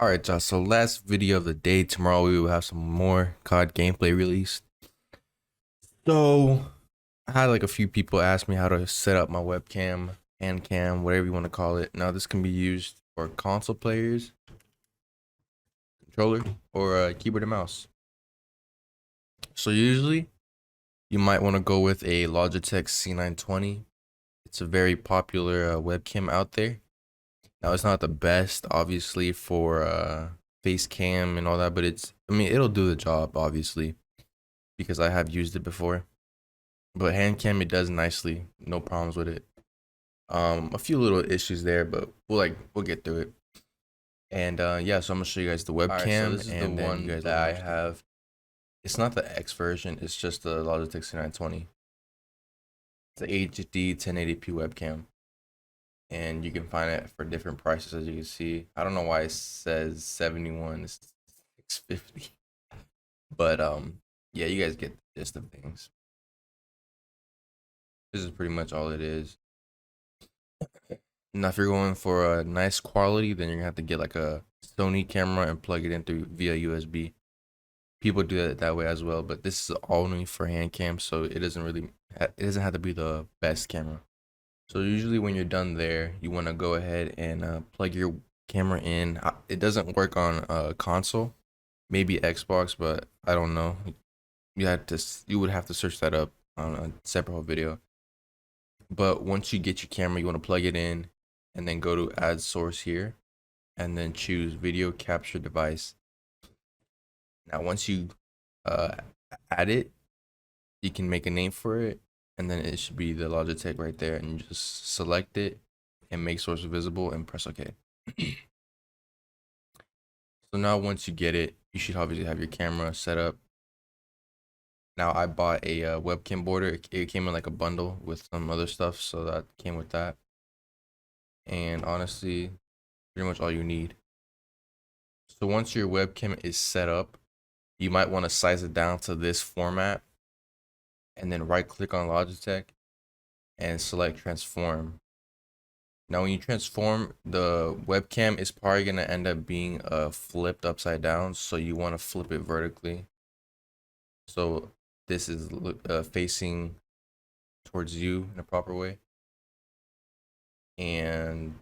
Alright, y'all. So last video of the day. Tomorrow we will have some more COD gameplay released. So I had like a few people ask me how to set up my webcam, hand cam, whatever you want to call it. Now this can be used for console players, controller, or keyboard and mouse. So usually you might want to go with a Logitech C920. It's a very popular webcam out there. Now it's not the best, obviously, for face cam and all that, but it'll do the job, obviously, because I have used it before. But hand cam, it does nicely, no problems with it. A few little issues there, but we'll get through it. And yeah, so I'm gonna show you guys the webcam. Alright, so this is the one that I have. It's not the X version, it's just the Logitech C920. It's the HD 1080p webcam. And you can find it for different prices, as you can see. I don't know why it says 71, it's 650. But yeah, you guys get the gist of things. This is pretty much all it is. Now if you're going for a nice quality, then you're gonna have to get like a Sony camera and plug it in through via USB. People do that way as well, but this is only for hand cam, so it doesn't have to be the best camera. So usually when you're done there, you want to go ahead and plug your camera in. It doesn't work on a console, maybe Xbox, but I don't know. You would have to search that up on a separate video. But once you get your camera, you want to plug it in and then go to add source here and then choose video capture device. Now once you add it, you can make a name for it. And then it should be the Logitech right there, and you just select it and make source visible and press OK. So now once you get it, you should obviously have your camera set up. Now I bought a webcam border. It came in like a bundle with some other stuff, so that came with that. And honestly, pretty much all you need. So once your webcam is set up, you might want to size it down to this format. And then right click on Logitech and select transform. Now when you transform, the webcam is probably going to end up being flipped upside down, so you want to flip it vertically. So this is facing towards you in a proper way. And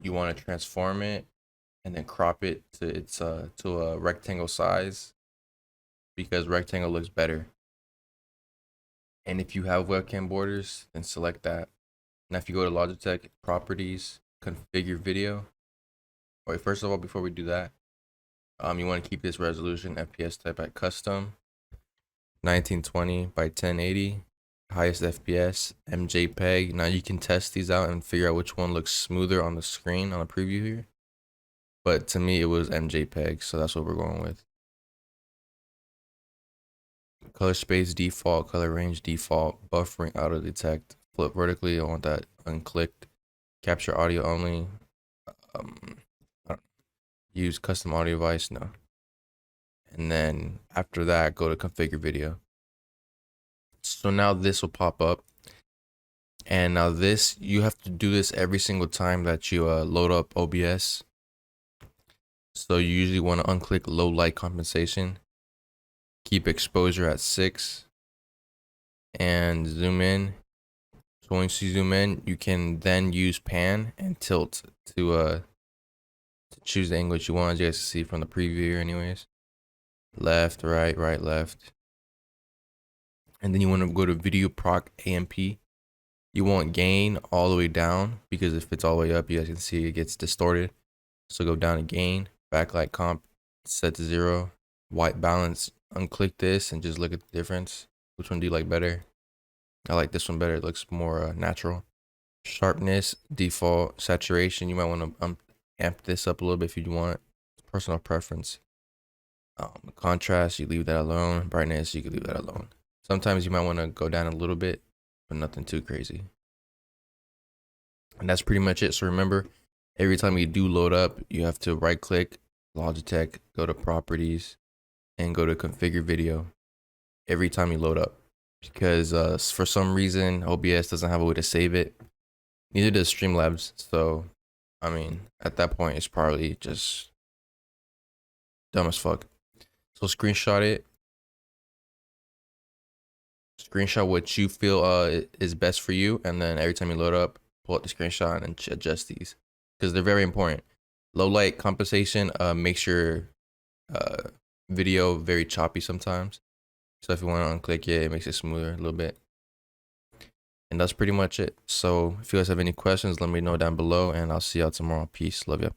you want to transform it and then crop it to a rectangle size, because rectangle looks better. And if you have webcam borders, then select that. Now if you go to Logitech properties, configure video. Wait, first of all, before we do that, you want to keep this resolution FPS type at custom 1920 by 1080, highest FPS, MJPEG. Now you can test these out and figure out which one looks smoother on the screen on the preview here, but to me it was MJPEG, so that's what we're going with. Color space default, color range default, buffering auto detect, flip vertically, I want that unclicked, capture audio only, use custom audio device, no. And then after that, go to configure video. So now this will pop up, and now this, you have to do this every single time that you load up OBS. So you usually want to unclick low light compensation, keep exposure at 6, and zoom in. So once you zoom in, you can then use pan and tilt to choose the angle that you want, as you guys can see from the preview here anyways. Left, right, right, left. And then you want to go to video proc AMP. You want gain all the way down, because if it's all the way up, you guys can see it gets distorted. So go down to gain, backlight comp, set to 0, white balance. Unclick this and just look at the difference. Which one do you like better? I like this one better. It looks more natural. Sharpness, default, saturation. You might want to amp this up a little bit if you want. Personal preference. Contrast, you leave that alone. Brightness, you can leave that alone. Sometimes you might want to go down a little bit, but nothing too crazy. And that's pretty much it. So remember, every time you do load up, you have to right click Logitech, go to properties, and go to configure video every time you load up, because for some reason OBS doesn't have a way to save it, neither does Streamlabs. So I mean, at that point, it's probably just dumb as fuck. So screenshot it. Screenshot what you feel is best for you, and then every time you load up, pull up the screenshot and adjust these because they're very important. Low light compensation makes your video very choppy sometimes. So if you want to unclick it, it makes it smoother a little bit. And that's pretty much it. So if you guys have any questions, let me know down below, and I'll see y'all tomorrow. Peace. Love ya.